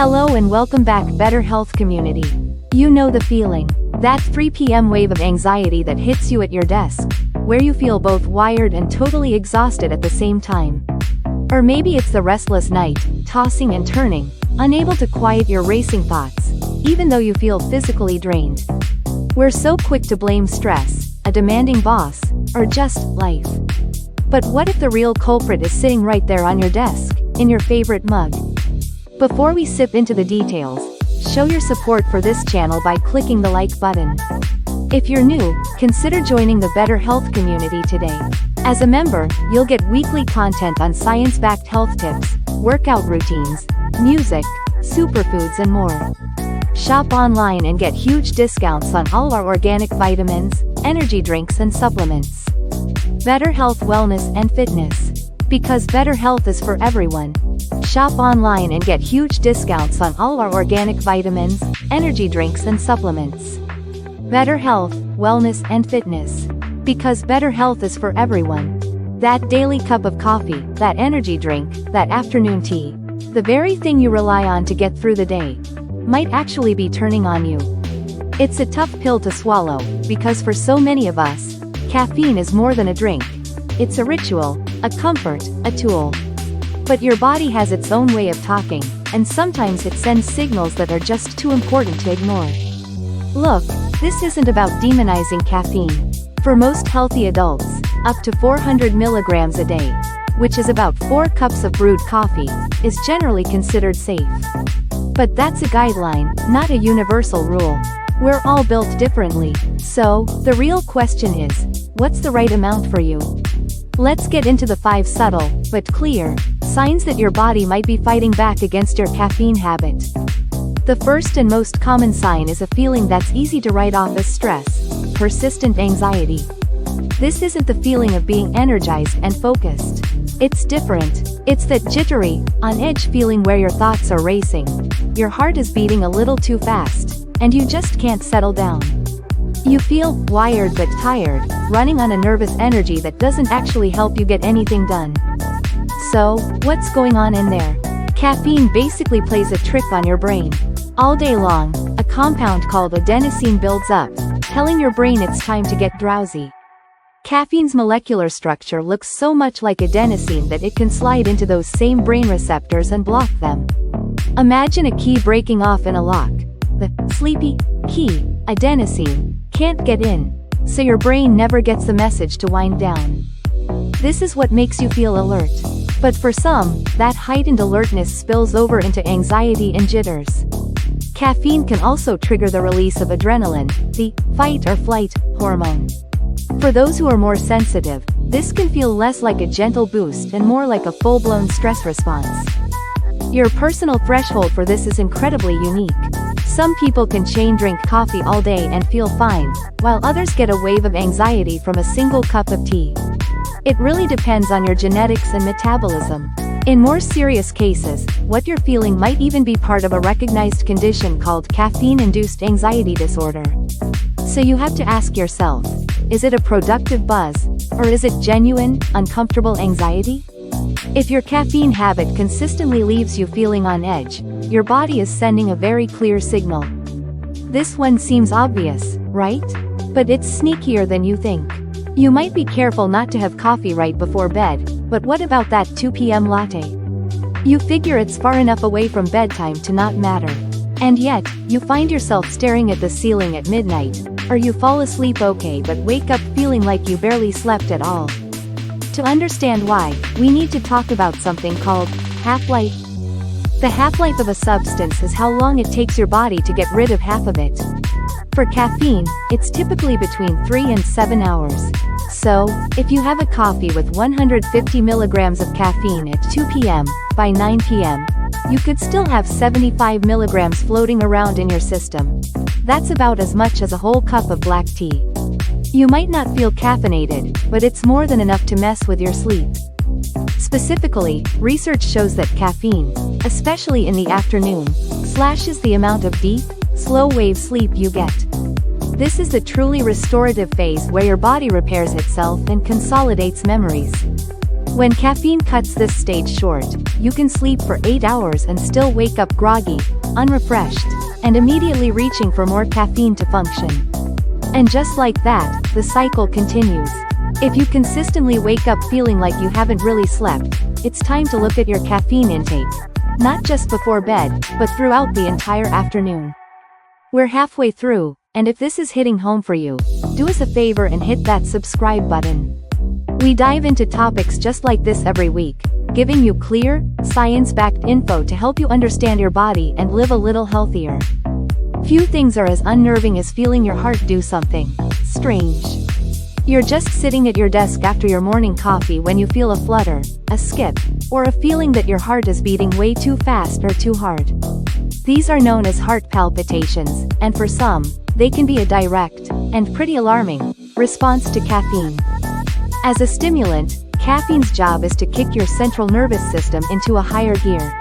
Hello and welcome back, Better Health community. You know the feeling. That 3 p.m. wave of anxiety that hits you at your desk, where you feel both wired and totally exhausted at the same time. Or maybe it's the restless night, tossing and turning, unable to quiet your racing thoughts, even though you feel physically drained. We're so quick to blame stress, a demanding boss, or just life. But what if the real culprit is sitting right there on your desk, in your favorite mug? Before we sip into the details, show your support for this channel by clicking the like button. If you're new, consider joining the Better Health community today. As a member, you'll get weekly content on science-backed health tips, workout routines, music, superfoods and more. Shop online and get huge discounts on all our organic vitamins, energy drinks and supplements. Better Health, Wellness and Fitness. Because better health is for everyone. Shop online and get huge discounts on all our organic vitamins, energy drinks and supplements. Better Health, Wellness and Fitness. Because better health is for everyone. That daily cup of coffee, that energy drink, that afternoon tea, the very thing you rely on to get through the day, might actually be turning on you. It's a tough pill to swallow, because for so many of us, caffeine is more than a drink. It's a ritual, a comfort, a tool. But your body has its own way of talking, and sometimes it sends signals that are just too important to ignore. Look, this isn't about demonizing caffeine. For most healthy adults, up to 400 milligrams a day, which is about 4 cups of brewed coffee, is generally considered safe. But that's a guideline, not a universal rule. We're all built differently, so the real question is, what's the right amount for you? Let's get into the 5 subtle, but clear, signs that your body might be fighting back against your caffeine habit. The first and most common sign is a feeling that's easy to write off as stress, persistent anxiety. This isn't the feeling of being energized and focused. It's different. It's that jittery, on edge feeling where your thoughts are racing. Your heart is beating a little too fast, and you just can't settle down. You feel wired but tired, running on a nervous energy that doesn't actually help you get anything done. So, what's going on in there? Caffeine basically plays a trick on your brain. All day long, a compound called adenosine builds up, telling your brain it's time to get drowsy. Caffeine's molecular structure looks so much like adenosine that it can slide into those same brain receptors and block them. Imagine a key breaking off in a lock. The sleepy key, adenosine, can't get in, so your brain never gets the message to wind down. This is what makes you feel alert. But for some, that heightened alertness spills over into anxiety and jitters. Caffeine can also trigger the release of adrenaline, the fight or flight hormone. For those who are more sensitive, this can feel less like a gentle boost and more like a full-blown stress response. Your personal threshold for this is incredibly unique. Some people can chain drink coffee all day and feel fine, while others get a wave of anxiety from a single cup of tea. It really depends on your genetics and metabolism. In more serious cases, what you're feeling might even be part of a recognized condition called caffeine-induced anxiety disorder. So you have to ask yourself, is it a productive buzz, or is it genuine, uncomfortable anxiety? If your caffeine habit consistently leaves you feeling on edge, your body is sending a very clear signal. This one seems obvious, right? But it's sneakier than you think. You might be careful not to have coffee right before bed, but what about that 2 p.m. latte? You figure it's far enough away from bedtime to not matter. And yet, you find yourself staring at the ceiling at midnight, or you fall asleep okay but wake up feeling like you barely slept at all. To understand why, we need to talk about something called half-life. The half-life of a substance is how long it takes your body to get rid of half of it. For caffeine, it's typically between 3 and 7 hours. So, if you have a coffee with 150 milligrams of caffeine at 2 p.m., by 9 p.m., you could still have 75 milligrams floating around in your system. That's about as much as a whole cup of black tea. You might not feel caffeinated, but it's more than enough to mess with your sleep. Specifically, research shows that caffeine, especially in the afternoon, slashes the amount of deep, slow-wave sleep you get. This is the truly restorative phase where your body repairs itself and consolidates memories. When caffeine cuts this stage short, you can sleep for 8 hours and still wake up groggy, unrefreshed, and immediately reaching for more caffeine to function. And just like that, the cycle continues. If you consistently wake up feeling like you haven't really slept, it's time to look at your caffeine intake. Not just before bed, but throughout the entire afternoon. We're halfway through, and if this is hitting home for you, do us a favor and hit that subscribe button. We dive into topics just like this every week, giving you clear, science-backed info to help you understand your body and live a little healthier. Few things are as unnerving as feeling your heart do something strange. You're just sitting at your desk after your morning coffee when you feel a flutter, a skip, or a feeling that your heart is beating way too fast or too hard. These are known as heart palpitations, and for some, they can be a direct, and pretty alarming, response to caffeine. As a stimulant, caffeine's job is to kick your central nervous system into a higher gear.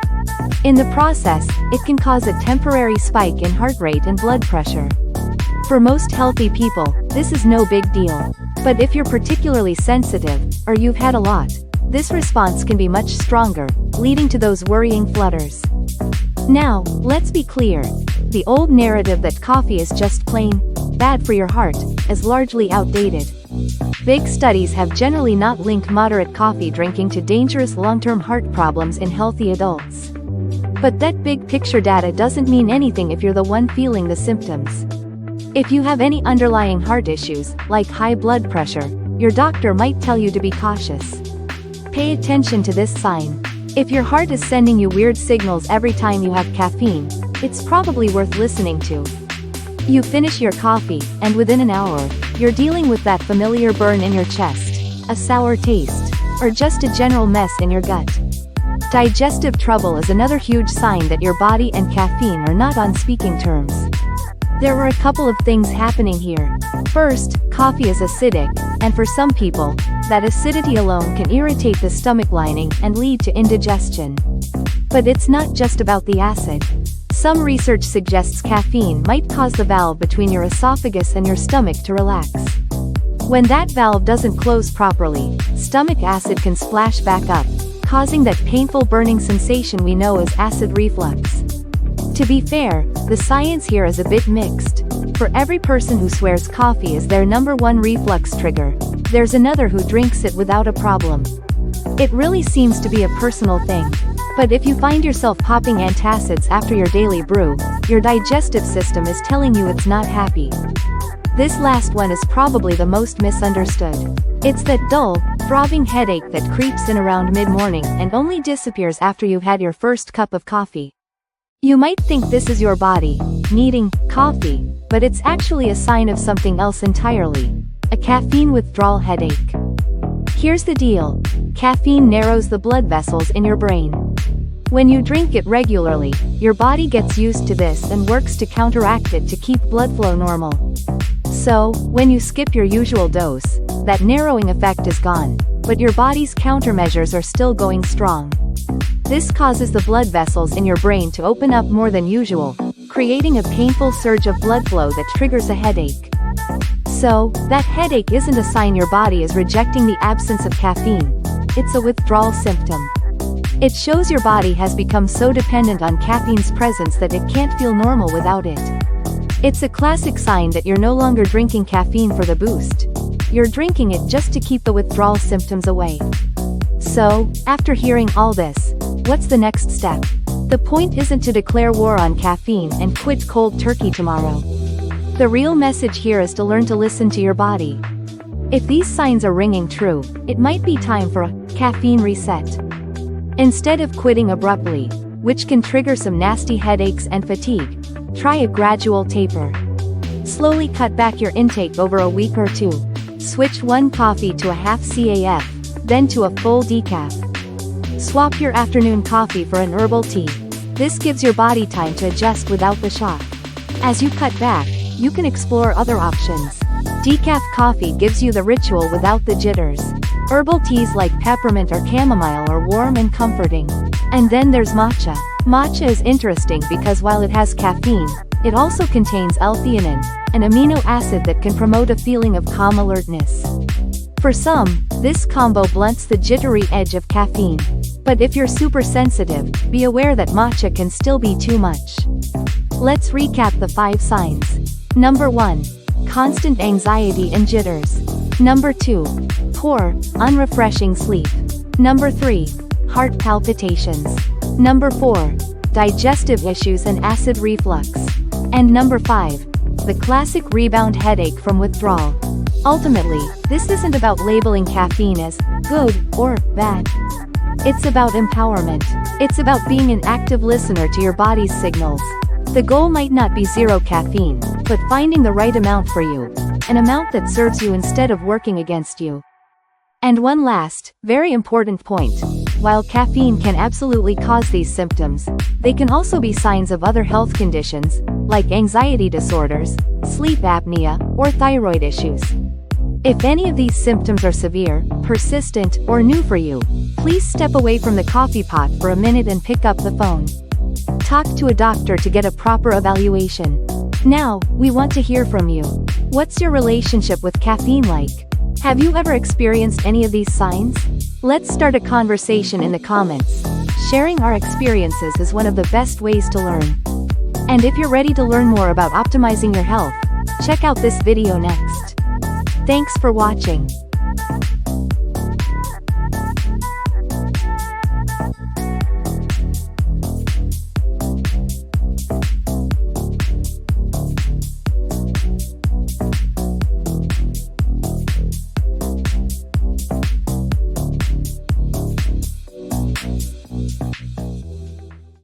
In the process, it can cause a temporary spike in heart rate and blood pressure. For most healthy people, this is no big deal. But if you're particularly sensitive, or you've had a lot, this response can be much stronger, leading to those worrying flutters. Now, let's be clear. The old narrative that coffee is just plain bad for your heart is largely outdated. Big studies have generally not linked moderate coffee drinking to dangerous long-term heart problems in healthy adults. But that big picture data doesn't mean anything if you're the one feeling the symptoms. If you have any underlying heart issues, like high blood pressure, your doctor might tell you to be cautious. Pay attention to this sign. If your heart is sending you weird signals every time you have caffeine, it's probably worth listening to. You finish your coffee, and within an hour, you're dealing with that familiar burn in your chest, a sour taste, or just a general mess in your gut. Digestive trouble is another huge sign that your body and caffeine are not on speaking terms. There are a couple of things happening here. First, coffee is acidic, and for some people, that acidity alone can irritate the stomach lining and lead to indigestion. But it's not just about the acid. Some research suggests caffeine might cause the valve between your esophagus and your stomach to relax. When that valve doesn't close properly, stomach acid can splash back up, causing that painful burning sensation we know as acid reflux. To be fair, the science here is a bit mixed. For every person who swears coffee is their #1 reflux trigger, there's another who drinks it without a problem. It really seems to be a personal thing. But if you find yourself popping antacids after your daily brew, your digestive system is telling you it's not happy. This last one is probably the most misunderstood. It's that dull, throbbing headache that creeps in around mid-morning and only disappears after you've had your first cup of coffee. You might think this is your body needing coffee, but it's actually a sign of something else entirely, a caffeine withdrawal headache. Here's the deal. Caffeine narrows the blood vessels in your brain. When you drink it regularly, your body gets used to this and works to counteract it to keep blood flow normal. So, when you skip your usual dose, that narrowing effect is gone, but your body's countermeasures are still going strong. This causes the blood vessels in your brain to open up more than usual, creating a painful surge of blood flow that triggers a headache. So, that headache isn't a sign your body is rejecting the absence of caffeine. It's a withdrawal symptom. It shows your body has become so dependent on caffeine's presence that it can't feel normal without it. It's a classic sign that you're no longer drinking caffeine for the boost. You're drinking it just to keep the withdrawal symptoms away. So, after hearing all this, what's the next step? The point isn't to declare war on caffeine and quit cold turkey tomorrow. The real message here is to learn to listen to your body. If these signs are ringing true, it might be time for a caffeine reset. Instead of quitting abruptly, which can trigger some nasty headaches and fatigue, try a gradual taper. Slowly cut back your intake over a week or two. Switch one coffee to a half CAF, then to a full decaf. Swap your afternoon coffee for an herbal tea. This gives your body time to adjust without the shock. As you cut back, you can explore other options. Decaf coffee gives you the ritual without the jitters. Herbal teas like peppermint or chamomile are warm and comforting. And then there's matcha. Matcha is interesting because while it has caffeine, it also contains L-theanine, an amino acid that can promote a feeling of calm alertness. For some, This combo blunts the jittery edge of caffeine. But if you're super sensitive, be aware that matcha can still be too much. Let's recap the 5 signs. Number 1. Constant anxiety and jitters. Number 2. Poor, unrefreshing sleep. Number 3. Heart palpitations. Number 4. Digestive issues and acid reflux. And number 5. The classic rebound headache from withdrawal. Ultimately, this isn't about labeling caffeine as good or bad. It's about empowerment. It's about being an active listener to your body's signals. The goal might not be zero caffeine, but finding the right amount for you. An amount that serves you instead of working against you. And one last, very important point. While caffeine can absolutely cause these symptoms, they can also be signs of other health conditions, like anxiety disorders, sleep apnea, or thyroid issues. If any of these symptoms are severe, persistent, or new for you, please step away from the coffee pot for a minute and pick up the phone. Talk to a doctor to get a proper evaluation. Now, we want to hear from you. What's your relationship with caffeine like? Have you ever experienced any of these signs? Let's start a conversation in the comments. Sharing our experiences is one of the best ways to learn. And if you're ready to learn more about optimizing your health, check out this video next. Thanks for watching.